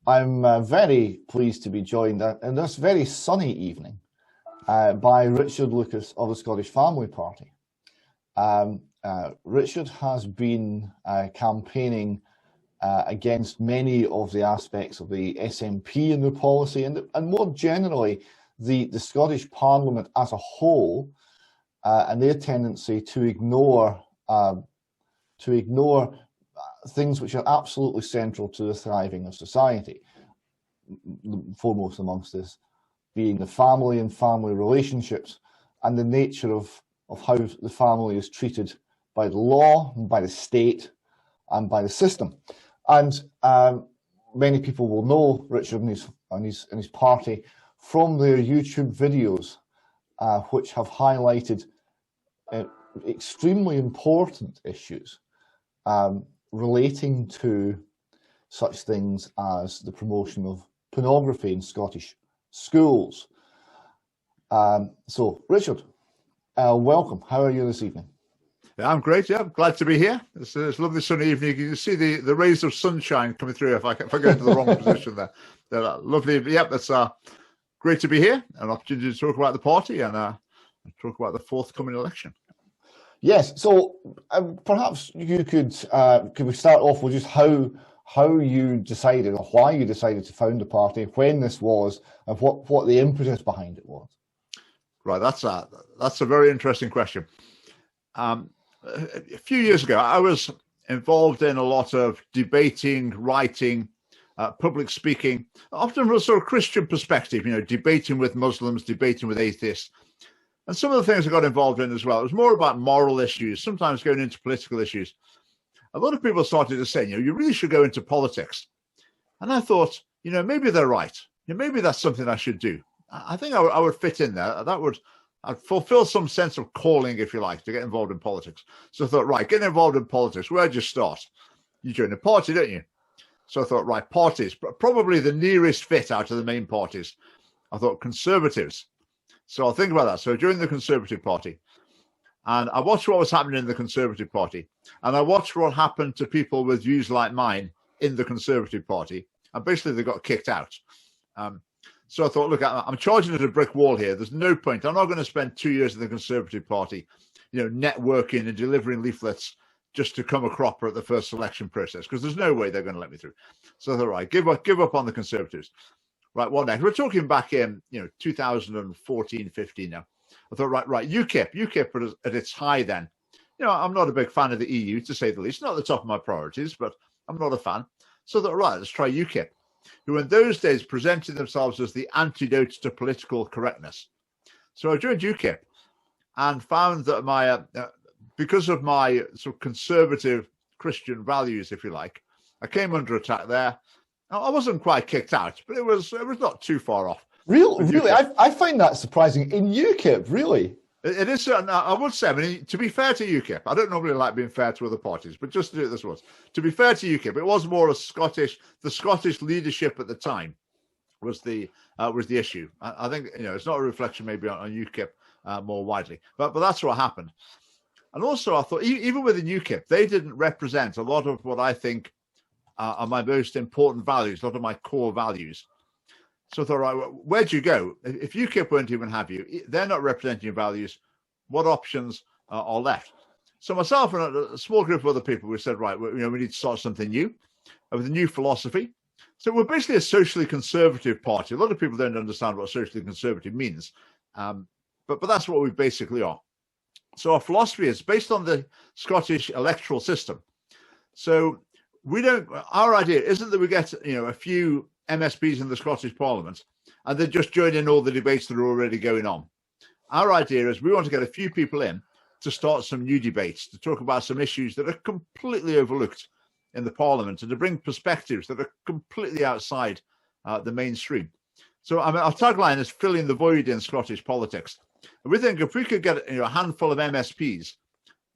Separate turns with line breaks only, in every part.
I'm very pleased to be joined in this very sunny evening by Richard Lucas of the Scottish Family Party. Richard has been campaigning against many of the aspects of the SNP in the policy and more generally the Scottish Parliament as a whole and their tendency to ignore things which are absolutely central to the thriving of society. Foremost amongst this being the family and family relationships and the nature of how the family is treated by the law, by the state and by the system. And many people will know Richard and his party from their YouTube videos, which have highlighted extremely important issues relating to such things as the promotion of pornography in Scottish schools. So, Richard, welcome. How are you this evening?
Yeah, I'm great. Yeah, I'm glad to be here. It's a lovely sunny evening. You can see the rays of sunshine coming through if I go into the wrong position there. They're lovely. Yep, it's great to be here. An opportunity to talk about the party and talk about the forthcoming election.
Yes. So perhaps you could we start off with just how you decided or why you decided to found the party, when this was, and what the impetus behind it was.
Right. That's a very interesting question. A few years ago, I was involved in a lot of debating, writing, public speaking, often from a sort of Christian perspective, debating with Muslims, debating with atheists. And some of the things I got involved in as well, it was more about moral issues, sometimes going into political issues. A lot of people started to say, you really should go into politics. And I thought, maybe they're right. Maybe that's something I should do. I think I would fit in there. I'd fulfill some sense of calling, if you like, to get involved in politics. So I thought, right, getting involved in politics, where'd you start? You join a party, don't you? So I thought, right, parties, probably the nearest fit out of the main parties. I thought Conservatives. So I'll think about that. So I joined the Conservative Party and I watched what was happening in the Conservative Party and I watched what happened to people with views like mine in the Conservative Party. And basically they got kicked out. So I thought, look, I'm charging at a brick wall here. There's no point. I'm not going to spend 2 years in the Conservative Party, networking and delivering leaflets just to come a cropper at the first selection process, because there's no way they're going to let me through. So I thought, right, give up on the Conservatives. Right, what next? We're talking back in 2014, 15 now. I thought, right, UKIP was at its high then. I'm not a big fan of the EU, to say the least. Not at the top of my priorities, but I'm not a fan. So I thought, right, let's try UKIP, who in those days presented themselves as the antidote to political correctness. So I joined UKIP and found that my because of my sort of conservative Christian values, if you like, I came under attack there. I wasn't quite kicked out, but it was not too far off.
Really, I find that surprising. In UKIP, really?
It is. I would say, to be fair to UKIP, I don't normally like being fair to other parties, but just to do it this once, to be fair to UKIP, it was more the Scottish leadership at the time was the issue. I think it's not a reflection maybe on UKIP more widely, but that's what happened. And also, I thought even within UKIP, they didn't represent a lot of what I think are my most important values, a lot of my core values. So I thought, right, where'd you go? If UKIP won't even have you, they're not representing your values, what options are left? So myself and a small group of other people, we said, right, we need to start something new with a new philosophy. So we're basically a socially conservative party. A lot of people don't understand what socially conservative means, but that's what we basically are. So our philosophy is based on the Scottish electoral system. So our idea isn't that we get, a few MSPs in the Scottish Parliament and they just join in all the debates that are already going on. Our idea is we want to get a few people in to start some new debates, to talk about some issues that are completely overlooked in the Parliament and to bring perspectives that are completely outside the mainstream. So our tagline is filling the void in Scottish politics. And we think if we could get a handful of MSPs,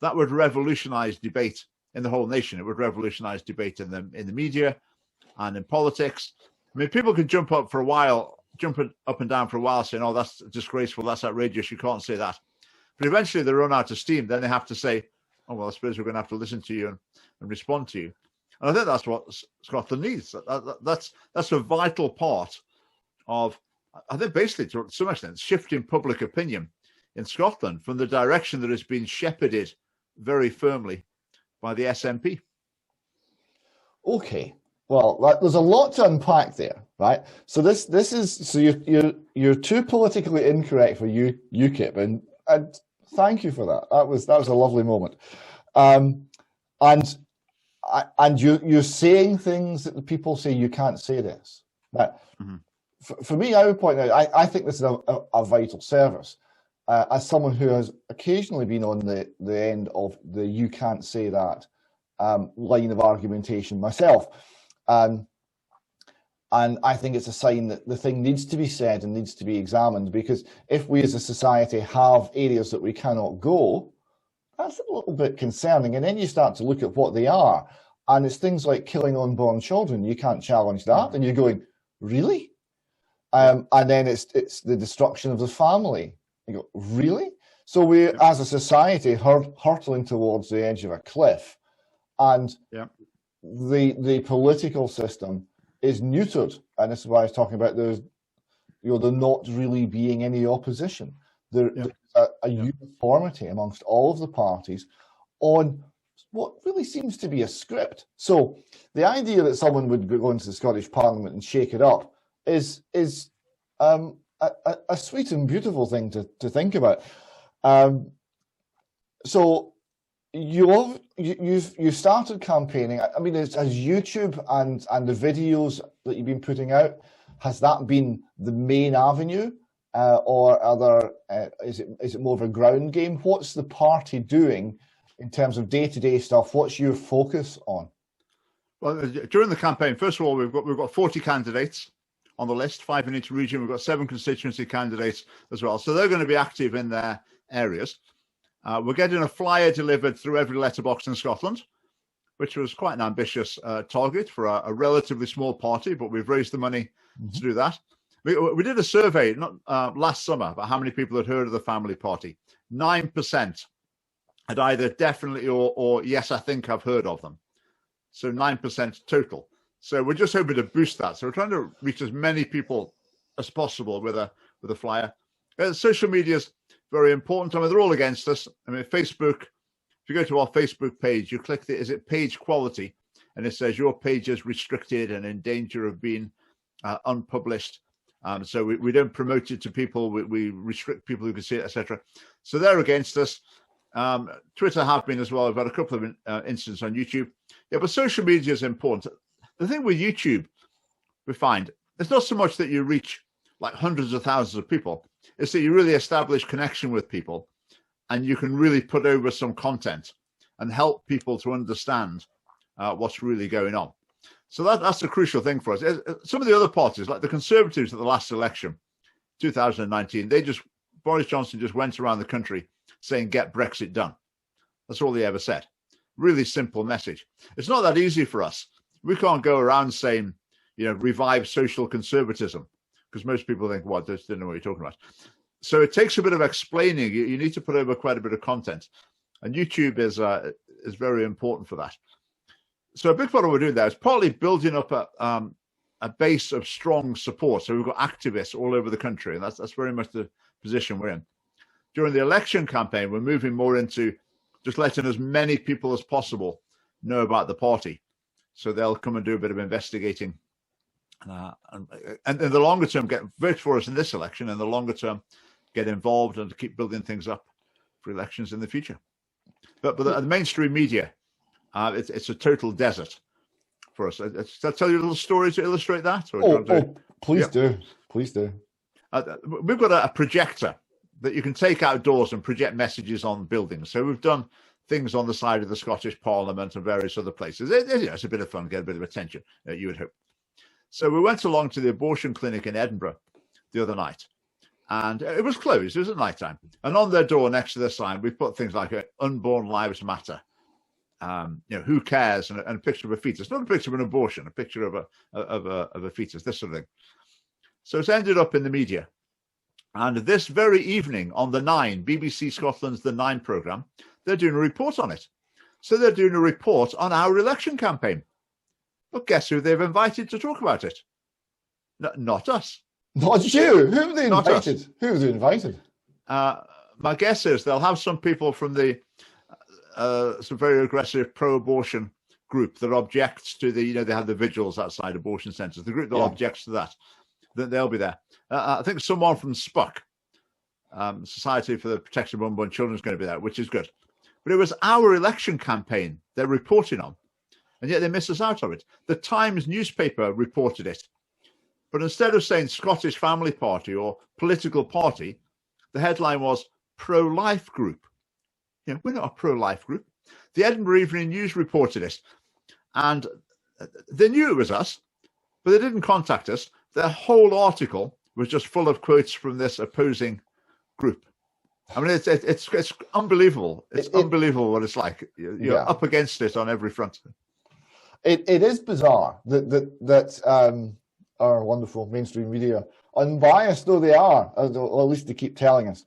that would revolutionise debate in the whole nation. It would revolutionise debate in the media and in politics. People can jump up and down for a while saying, oh, that's disgraceful, that's outrageous, you can't say that. But eventually they run out of steam. Then they have to say, oh, well, I suppose we're going to have to listen to you and respond to you. And I think that's what Scotland needs. That's a vital part of, I think, basically, to some extent, shifting public opinion in Scotland from the direction that has been shepherded very firmly by the SNP.
Okay, well, there's a lot to unpack there, right? So this is, so you're too politically incorrect for UKIP, and thank you for that. That was a lovely moment. And you're saying things that the people say you can't say this. Right? Mm-hmm. For me, I would point out, I think this is a vital service. As someone who has occasionally been on the end of the "you can't say that" line of argumentation myself, and I think it's a sign that the thing needs to be said and needs to be examined, because if we as a society have areas that we cannot go, that's a little bit concerning. And then you start to look at what they are, and it's things like killing unborn children. You can't challenge that, and you're going, really? And then it's the destruction of the family. You go, really? So we, as a society, hurtling towards the edge of a cliff, and the political system is neutered. And this is why I was talking about there not really being any opposition. There's a uniformity amongst all of the parties on what really seems to be a script. So the idea that someone would go into the Scottish Parliament and shake it up is a sweet and beautiful thing to think about. So you've started campaigning. I mean, has YouTube and the videos that you've been putting out, has that been the main avenue, or is it more of a ground game? What's the party doing in terms of day-to-day stuff? What's your focus on?
Well, during the campaign, first of all, we've got 40 candidates on the list, 5 in each region. We've got 7 constituency candidates as well. So they're going to be active in their areas. We're getting a flyer delivered through every letterbox in Scotland, which was quite an ambitious target for a relatively small party, but we've raised the money to do that. We did a survey last summer about how many people had heard of the Family Party. 9% had either definitely or yes, I think I've heard of them. So 9% total. So we're just hoping to boost that. So we're trying to reach as many people as possible with a flyer. Social media is very important. I mean, they're all against us. I mean, Facebook, if you go to our Facebook page, you click is it page quality? And it says your page is restricted and in danger of being unpublished. So we don't promote it to people. We restrict people who can see it, etc. So they're against us. Twitter have been as well. We've had a couple of incidents on YouTube. Yeah, but social media is important. The thing with YouTube, we find, it's not so much that you reach like hundreds of thousands of people. It's that you really establish connection with people, and you can really put over some content and help people to understand what's really going on. So that's a crucial thing for us. Some of the other parties, like the Conservatives at the last election, 2019, Boris Johnson just went around the country saying, get Brexit done. That's all he ever said. Really simple message. It's not that easy for us. We can't go around saying, revive social conservatism, because most people think, well, they don't know what you're talking about. So it takes a bit of explaining. You need to put over quite a bit of content. And YouTube is very important for that. So a big part of what we're doing there is partly building up a base of strong support. So we've got activists all over the country, and that's very much the position we're in. During the election campaign, we're moving more into just letting as many people as possible know about the party. So they'll come and do a bit of investigating. And in the longer term, vote for us in this election, and the longer term, get involved and keep building things up for elections in the future. But the mainstream media, it's a total desert for us. Shall I tell you a little story to illustrate that?
Please do. Please do.
We've got a projector that you can take outdoors and project messages on buildings. So we've done things on the side of the Scottish Parliament and various other places. It's a bit of fun, get a bit of attention, you would hope. So we went along to the abortion clinic in Edinburgh the other night, and it was closed. It was at night time. And on their door next to the sign, we put things like unborn lives matter. Who cares? And a picture of a fetus, not a picture of an abortion, a picture of a fetus, this sort of thing. So it's ended up in the media. And this very evening on the 9, BBC Scotland's The 9 programme, they're doing a report on it. So they're doing a report on our election campaign. Well, guess who they've invited to talk about it? Not us.
Not you. Who have they
Not
invited?
us.
Who have they invited?
My guess is they'll have some people from the some very aggressive pro-abortion group that objects to the, they have the vigils outside abortion centres. The group that objects to that they'll be there. I think someone from SPUC, Society for the Protection of Unborn Children, is going to be there, which is good. But it was our election campaign they're reporting on, and yet they miss us out of it. The Times newspaper reported it, but instead of saying Scottish Family Party or political party, the headline was pro-life group. We're not a pro-life group. The Edinburgh Evening News reported it, and they knew it was us, but they didn't contact us. Their whole article was just full of quotes from this opposing group. I mean, it's unbelievable. It's unbelievable what it's like. You're up against it on every front.
It is bizarre that our wonderful mainstream media, unbiased though they are, or at least they keep telling us,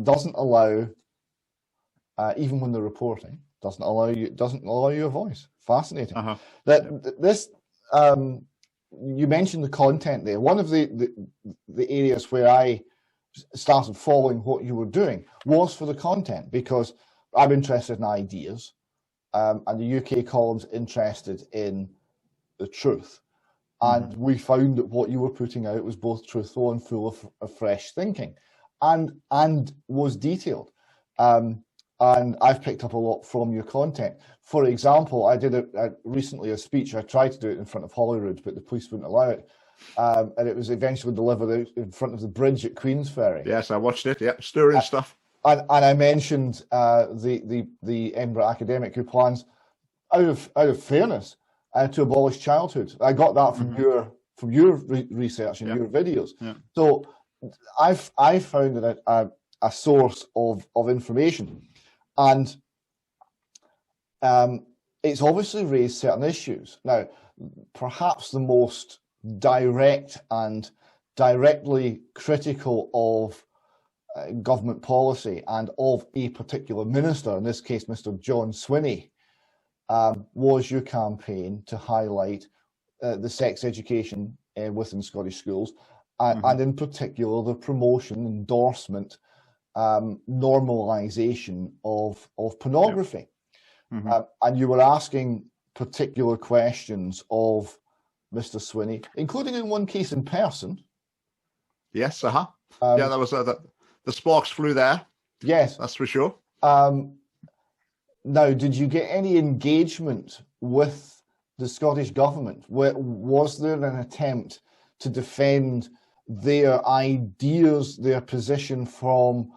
doesn't allow, even when they're reporting, doesn't allow you a voice. Fascinating. This you mentioned the content there. One of the areas where I started following what you were doing was for the content, because I'm interested in ideas, and the UK column's interested in the truth. And we found that what you were putting out was both truthful and full of fresh thinking, and was detailed. And I've picked up a lot from your content. For example, I did recently a speech. I tried to do it in front of Holyrood, but the police wouldn't allow it. And it was eventually delivered in front of the bridge at Queensferry.
Yes, I watched it. Yeah, stirring stuff.
And I mentioned the Edinburgh academic who plans, out of fairness, to abolish childhood. I got that from your research and your videos. Yeah. So I've found it a source of information, and it's obviously raised certain issues. Now, perhaps the most direct and directly critical of government policy and of a particular minister, in this case, Mr. John Swinney, was your campaign to highlight the sex education within Scottish schools, and in particular the promotion, endorsement, normalisation of pornography. And you were asking particular questions of Mr. Swinney, including in one case in person.
Yes, yeah, that was the sparks flew there.
Yes,
that's for sure.
Now, did you get any engagement with the Scottish government? Was there an attempt to defend their ideas, their position from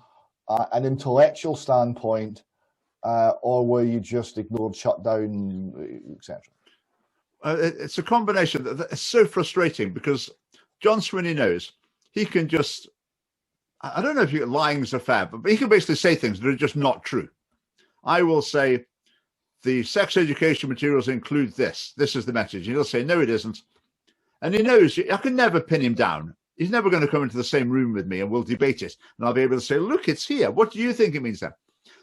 an intellectual standpoint, or were you just ignored, shut down, etc.?
It's a combination. It's so frustrating because John Swinney knows he can just, I don't know if lying's a fad, but he can basically say things that are just not true. I will say the sex education materials include this. This is the message. And he'll say, no, it isn't. And he knows I can never pin him down. He's never going to come into the same room with me and we'll debate it. And I'll be able to say, look, it's here. What do you think it means then?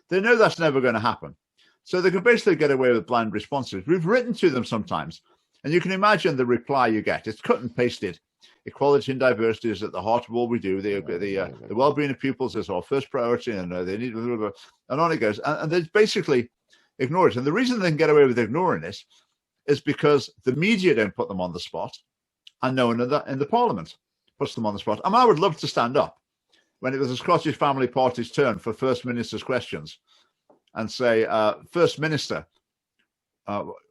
They know that's never going to happen. So they can basically get away with bland responses. We've written to them sometimes, and you can imagine the reply you get. It's cut and pasted. Equality and diversity is at the heart of all we do. The well-being of pupils is our first priority, and they need, and on it goes. And they basically ignore it. And the reason they can get away with ignoring it is because the media don't put them on the spot, and no one in the Parliament puts them on the spot. I mean, I would love to stand up when it was the Scottish Family Party's turn for First Minister's questions and say, First Minister,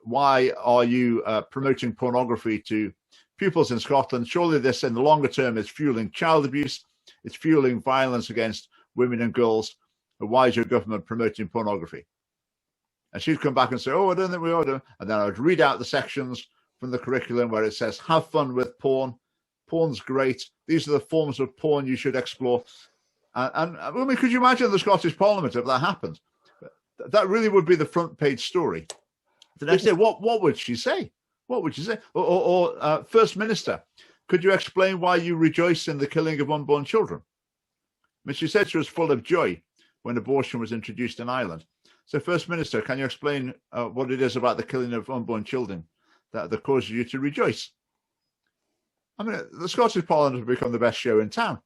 why are you promoting pornography to pupils in Scotland? Surely this, in the longer term, is fueling child abuse. It's fueling violence against women and girls. Why is your government promoting pornography? And she'd come back and say, oh, I don't think we ought to. And then I would read out the sections from the curriculum where it says, have fun with porn. Porn's great. These are the forms of porn you should explore. And I mean, could you imagine the Scottish Parliament if that happened? That really would be the front page story. The next day, what would she say? What would she say? Or First Minister, could you explain why you rejoice in the killing of unborn children? I mean, she said she was full of joy when abortion was introduced in Ireland. So, First Minister, can you explain what it is about the killing of unborn children that causes you to rejoice. I mean, the Scottish Parliament has become the best show in town.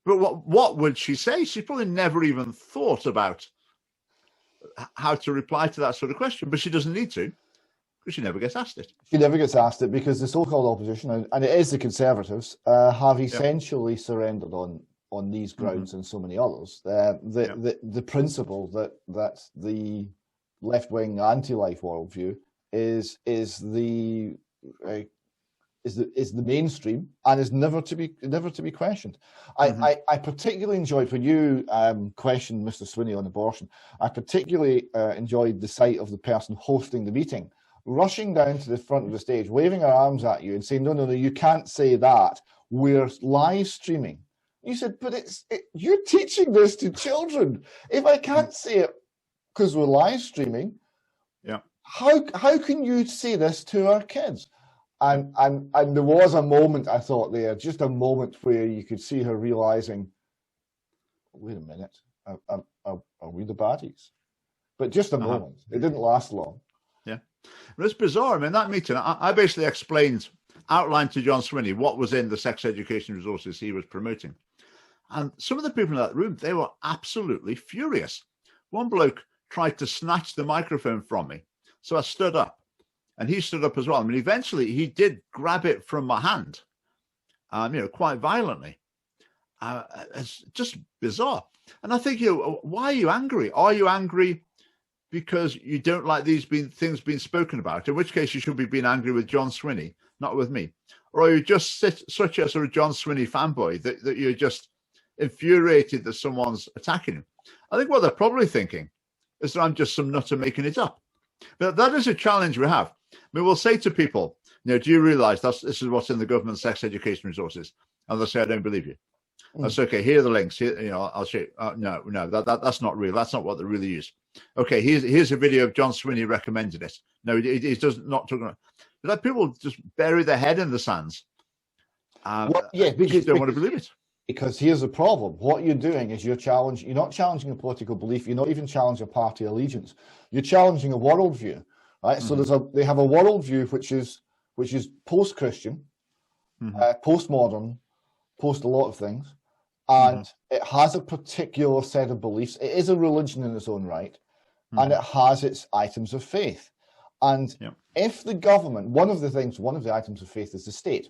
But what would she say? She probably never even thought about how to reply to that sort of question, but she doesn't need to, because she never gets asked it.
She never gets asked it because the so-called opposition, and it is the Conservatives, have essentially surrendered on these grounds and so many others. The principle that the left-wing anti-life worldview is the mainstream and is never to be questioned. I particularly enjoyed when you questioned Mr. Swinney on abortion. I particularly enjoyed the sight of the person hosting the meeting rushing down to the front of the stage, waving her arms at you and saying, no, you can't say that. We're live streaming. You said, but you're teaching this to children. If I can't say it because we're live streaming, how can you say this to our kids? And there was a moment, I thought there, just a moment where you could see her realizing, wait a minute, are we the baddies? But just a moment. It didn't last long.
Yeah. But it's bizarre. I mean, that meeting, I basically outlined to John Swinney what was in the sex education resources he was promoting. And some of the people in that room, they were absolutely furious. One bloke tried to snatch the microphone from me. So I stood up. And he stood up as well. I mean, eventually he did grab it from my hand, quite violently. It's just bizarre. And I think, why are you angry? Are you angry because you don't like these things being spoken about? In which case you should be being angry with John Swinney, not with me. Or are you just such a sort of John Swinney fanboy that you're just infuriated that someone's attacking him? I think what they're probably thinking is that I'm just some nutter making it up. But that is a challenge we have. I mean, we'll say to people, do you realize this is what's in the government sex education resources? And they'll say, I don't believe you. That's okay. Here are the links. Here, I'll show you. No, that's not real. That's not what they really use. Okay, here's a video of John Swinney recommended it. No, he does not talk about. Let people just bury their head in the sands. Because don't want to believe it.
Because here's the problem. What you're doing is you're not challenging a political belief. You're not even challenging a party allegiance. You're challenging a worldview, right? So they have a worldview which is post-Christian, postmodern, post a lot of things, and it has a particular set of beliefs. It is a religion in its own right, and it has its items of faith. And if the government, one of the items of faith is the state.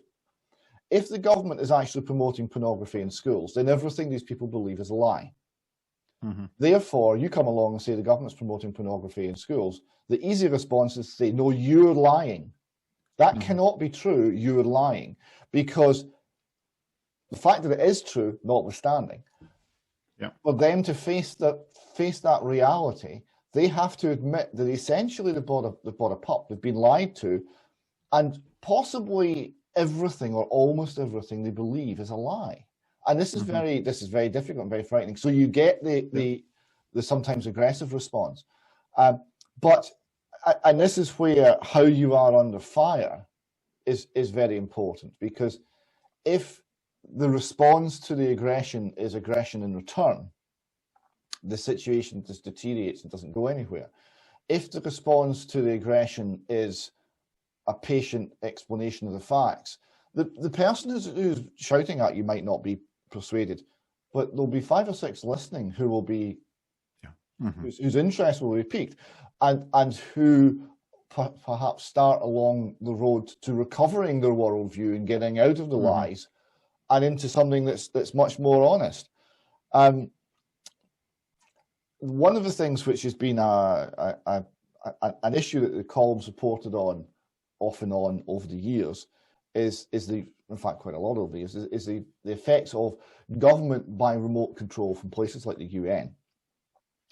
If the government is actually promoting pornography in schools, then everything these people believe is a lie. Therefore, you come along and say the government's promoting pornography in schools. The easy response is to say, no, you're lying. That cannot be true. You're lying. Because the fact that it is true, notwithstanding, for them to face that reality, they have to admit that essentially they've bought a pup. They've been lied to, and possibly everything or almost everything they believe is a lie. And this is very difficult and very frightening. So you get the sometimes aggressive response, but this is where how you are under fire is very important, because if the response to the aggression is aggression in return, the situation just deteriorates and doesn't go anywhere. If the response to the aggression is a patient explanation of the facts, the person who's shouting at you might not be persuaded, but there'll be 5 or 6 listening who will be whose interest will be piqued, and who perhaps start along the road to recovering their worldview and getting out of the lies and into something that's much more honest. One of the things which has been an issue that the columns reported on off and on over the years is in fact quite a lot over the years, is the effects of government by remote control from places like the UN.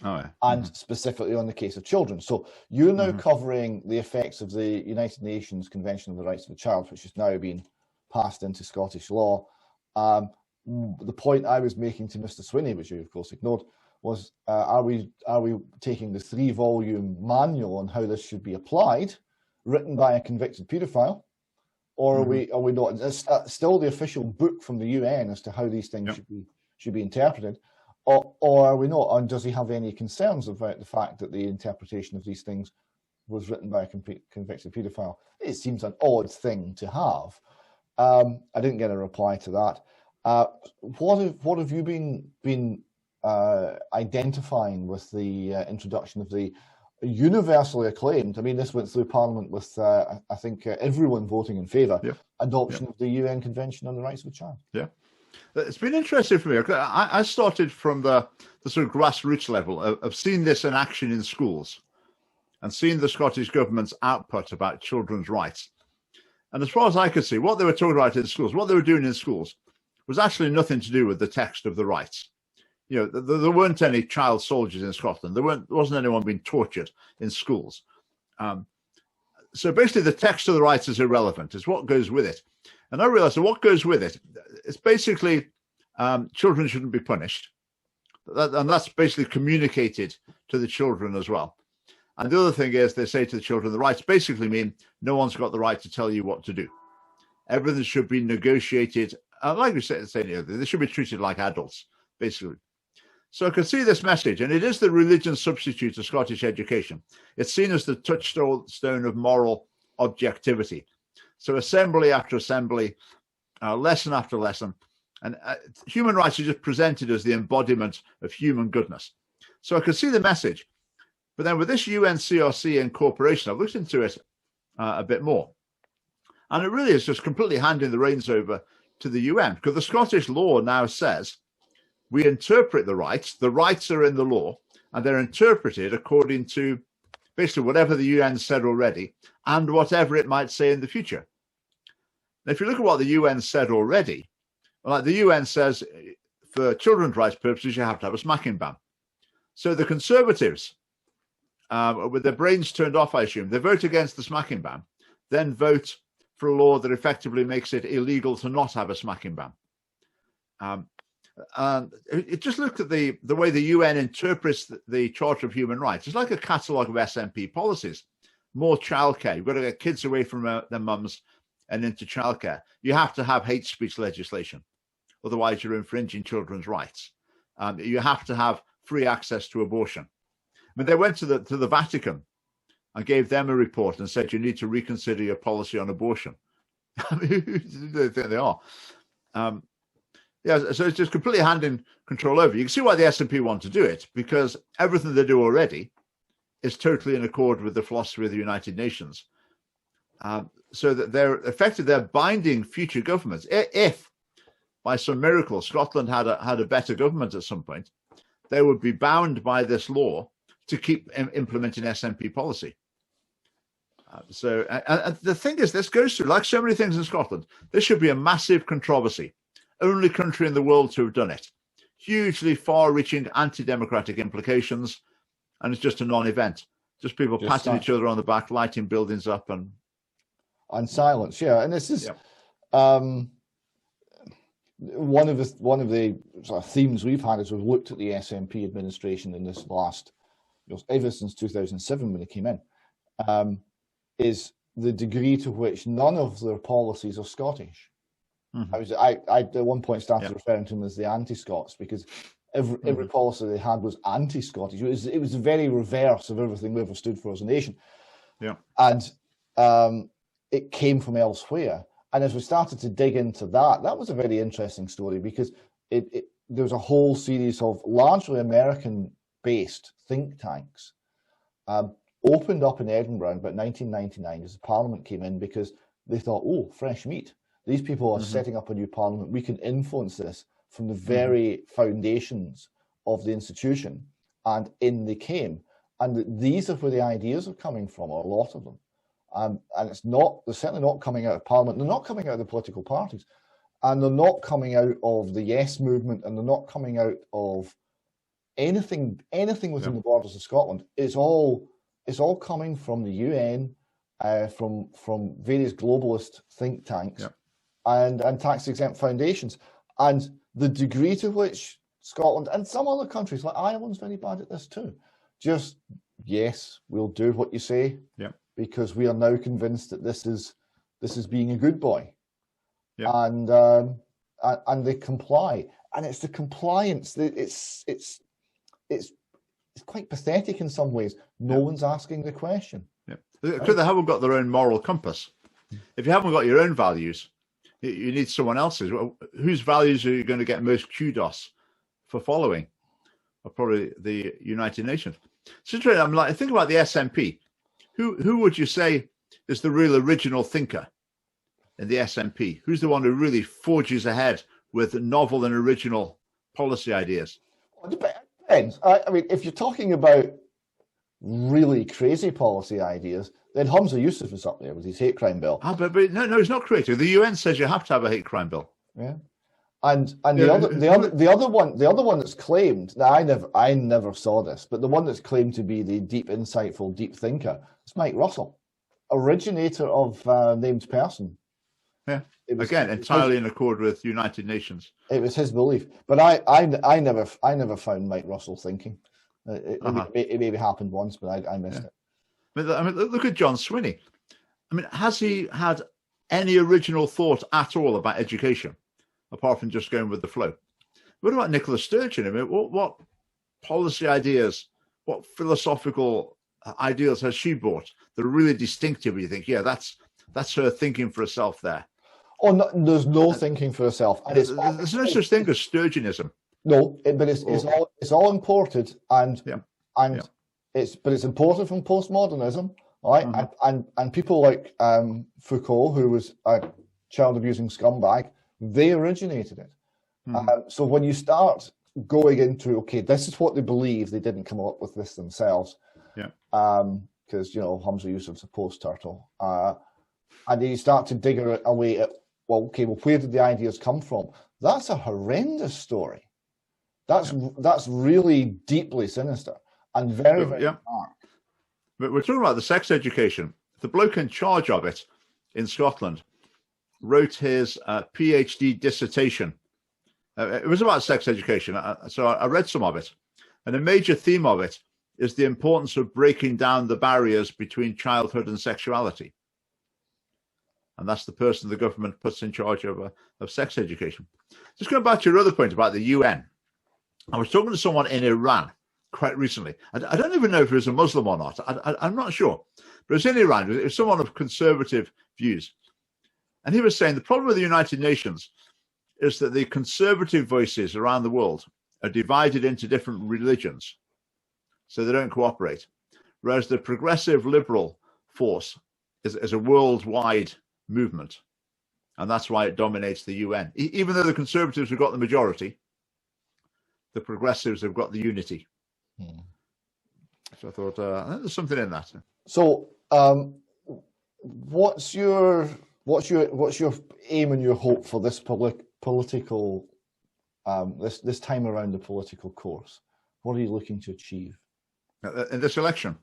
And specifically on the case of children. So you're now covering the effects of the United Nations Convention on the Rights of the Child, which has now been passed into Scottish law. The point I was making to Mr. Swinney, which you of course ignored, was are we taking the 3-volume manual on how this should be applied, written by a convicted paedophile, or are we not? It's still the official book from the UN as to how these things should be interpreted, or are we not? And does he have any concerns about the fact that the interpretation of these things was written by a convicted paedophile. It seems an odd thing to have. I didn't get a reply to that. What have you been identifying with the introduction of the universally acclaimed, I mean, this went through Parliament with, I think, everyone voting in favour, adoption of the UN Convention on the Rights of the Child.
Yeah. It's been interesting for me. I started from the sort of grassroots level of seeing this in action in schools and seeing the Scottish Government's output about children's rights. And as far as I could see, what they were talking about in schools, what they were doing in schools was actually nothing to do with the text of the rights. You know, there weren't any child soldiers in Scotland. There wasn't anyone being tortured in schools. So basically the text of the rights is irrelevant. It's what goes with it. And I realized that what goes with it, it's basically children shouldn't be punished. And that's basically communicated to the children as well. And the other thing is they say to the children, the rights basically mean no one's got the right to tell you what to do. Everything should be negotiated. Like we said, they should be treated like adults, basically. So I could see this message, and it is the religion substitute to Scottish education. It's seen as the touchstone of moral objectivity. So assembly after assembly, lesson after lesson, and human rights are just presented as the embodiment of human goodness. So I could see the message. But then with this UNCRC incorporation, I've looked into it a bit more. And it really is just completely handing the reins over to the UN, because the Scottish law now says we interpret the rights are in the law, and they're interpreted according to basically whatever the UN said already and whatever it might say in the future. Now, if you look at what the UN said already, like the UN says for children's rights purposes, you have to have a smacking ban. So the Conservatives, with their brains turned off, I assume, they vote against the smacking ban, then vote for a law that effectively makes it illegal to not have a smacking ban. And it just looked at the way the UN interprets the Charter of Human Rights. It's like a catalogue of SNP policies. More childcare. You've got to get kids away from their mums and into childcare. You have to have hate speech legislation. Otherwise, you're infringing children's rights. You have to have free access to abortion. I mean, they went to the Vatican and gave them a report and said, you need to reconsider your policy on abortion. I mean, who do they think they are? Yeah, so it's just completely handing control over. You can see why the SNP want to do it, because everything they do already is totally in accord with the philosophy of the United Nations. So that they're binding future governments. If by some miracle Scotland had a better government at some point, they would be bound by this law to keep implementing SNP policy. So the thing is, this goes through, like so many things in Scotland, this should be a massive controversy. Only country in the world to have done it. Hugely far-reaching anti-democratic implications, and it's just a non-event. Just people patting each other on the back, lighting buildings up, and
silence. Yeah, and this is one of the sort of themes we've had as we've looked at the SNP administration in this last, ever since 2007 when they came in, is the degree to which none of their policies are Scottish. Mm-hmm. I at one point started referring to them as the anti-Scots, because every policy they had was anti-Scottish. It was the very reverse of everything we ever stood for as a nation. Yeah, and it came from elsewhere. And as we started to dig into that was a very interesting story, because there was a whole series of largely American-based think tanks opened up in Edinburgh in about 1999 as the Parliament came in, because they thought, oh, fresh meat. These people are setting up a new parliament. We can influence this from the very foundations of the institution. And in they came. And these are where the ideas are coming from, or a lot of them. And they're certainly not coming out of Parliament. They're not coming out of the political parties. And they're not coming out of the Yes movement. And they're not coming out of anything within the borders of Scotland. It's all coming from the UN, from various globalist think tanks. And tax-exempt foundations. And the degree to which Scotland and some other countries, like Ireland's very bad at this too. Just, yes, we'll do what you say, because we are now convinced that this is being a good boy. And they comply. And it's the compliance that it's quite pathetic in some ways. No one's asking the question.
Yeah. Because they haven't got their own moral compass. If you haven't got your own values, you need someone else's. Well, whose values are you going to get most kudos for following? Or probably the United Nations. It's interesting. I'm like, think about the SNP. Who would you say is the real original thinker in the SNP? Who's the one who really forges ahead with novel and original policy ideas?
Well, it depends. I mean, if you're talking about really crazy policy ideas, then Hamza Yusuf is up there with his hate crime bill.
But no, it's not creative. The UN says you have to have a hate crime bill.
Yeah, and the other one that's claimed. Now, I never saw this, but the one that's claimed to be the deep, insightful, deep thinker is Mike Russell, originator of Named Person.
Yeah, again, entirely in accord with United Nations.
It was his belief, but I never found Mike Russell thinking. It maybe happened once, but I missed it.
I mean, look at John Swinney. I mean, has he had any original thought at all about education, apart from just going with the flow? What about Nicola Sturgeon? I mean, what policy ideas, what philosophical ideals has she brought that are really distinctive? You think, yeah, that's her thinking for herself there.
Oh, no, there's no thinking for herself. And
there's no such thing as Sturgeonism.
No, but it's all imported, and it's imported from postmodernism, right? Mm-hmm. And people like Foucault, who was a child abusing scumbag, they originated it. Mm-hmm. So when you start going into, okay, this is what they believe, they didn't come up with this themselves.
Yeah.
Because Hamza Yusuf's a post turtle, and then you start to dig away at, well, where did the ideas come from? That's a horrendous story. That's really deeply sinister and very, very dark.
But we're talking about the sex education. The bloke in charge of it in Scotland wrote his PhD dissertation. It was about sex education. So I read some of it. And a major theme of it is the importance of breaking down the barriers between childhood and sexuality. And that's the person the government puts in charge of sex education. Just going back to your other point about the UN. I was talking to someone in Iran quite recently. I don't even know if he was a Muslim or not. I'm not sure. But it was in Iran. It was someone of conservative views. And he was saying the problem with the United Nations is that the conservative voices around the world are divided into different religions. So they don't cooperate. Whereas the progressive liberal force is a worldwide movement. And that's why it dominates the UN. Even though the conservatives have got the majority, the progressives have got the unity. So I thought there's something in that.
So what's your aim and your hope for this political this time around the political course? What are you looking to achieve
in this election?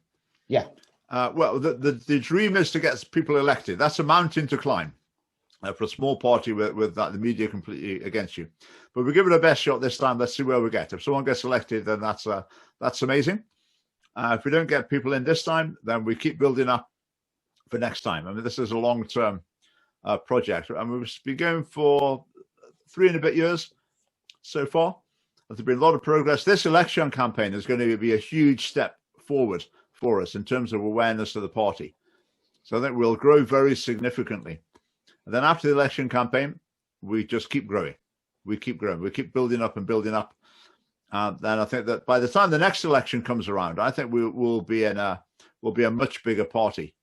Yeah.
Well, the dream is to get people elected. That's a mountain to climb for a small party with the media completely against you. But we'll give it our best shot this time. Let's see where we get. If someone gets elected, then that's amazing. If we don't get people in this time, then we keep building up for next time. I mean, this is a long-term project. I mean, we've been going for 3 and a bit years so far. There's been a lot of progress. This election campaign is going to be a huge step forward for us in terms of awareness of the party. So I think we'll grow very significantly. And then after the election campaign, we just keep growing. We keep growing. We keep building up and building up. Then I think that by the time the next election comes around, I think we'll be a much bigger party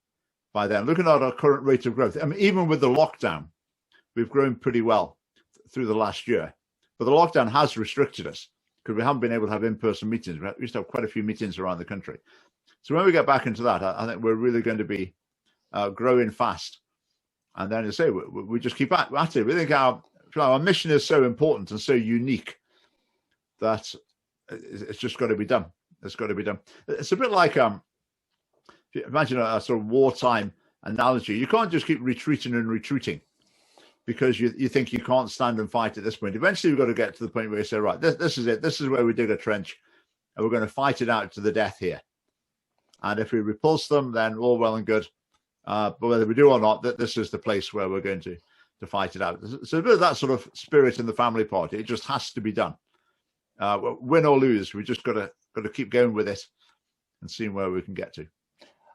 by then. Looking at our current rate of growth, I mean, even with the lockdown, we've grown pretty well through the last year. But the lockdown has restricted us because we haven't been able to have in-person meetings. We used to have quite a few meetings around the country. So when we get back into that, I think we're really going to be growing fast. And then, as I say, we just keep at it. We think our mission is so important and so unique that it's just got to be done. It's got to be done. It's a bit like, imagine a sort of wartime analogy. You can't just keep retreating and retreating because you think you can't stand and fight at this point. Eventually, we've got to get to the point where you say, right, this is it. This is where we dig a trench and we're going to fight it out to the death here. And if we repulse them, then all well and good. But whether we do or not, this is the place where we're going to fight it out. So a bit of that sort of spirit in the family party. It just has to be done. Win or lose, we just got to keep going with it and seeing where we can get to.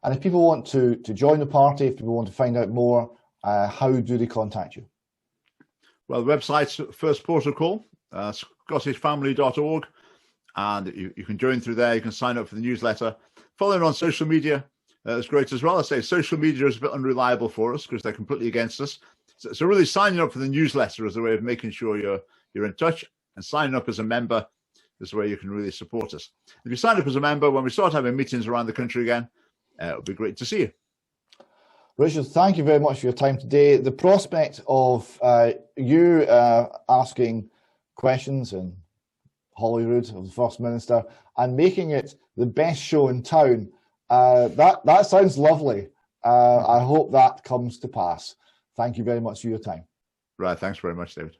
And if people want to join the party, if people want to find out more, how do they contact you?
Well, the website's first port of call, scottishfamily.org, and you can join through there. You can sign up for the newsletter. Following on social media is great as well. I say social media is a bit unreliable for us because they're completely against us. So really signing up for the newsletter is a way of making sure you're in touch, and signing up as a member is the way you can really support us. If you sign up as a member, when we start having meetings around the country again, it'll be great to see you.
Richard, thank you very much for your time today. The prospect of you asking questions in Holyrood of the First Minister and making it the best show in town, that sounds lovely. I hope that comes to pass. Thank you very much for your time.
Right, thanks very much, David.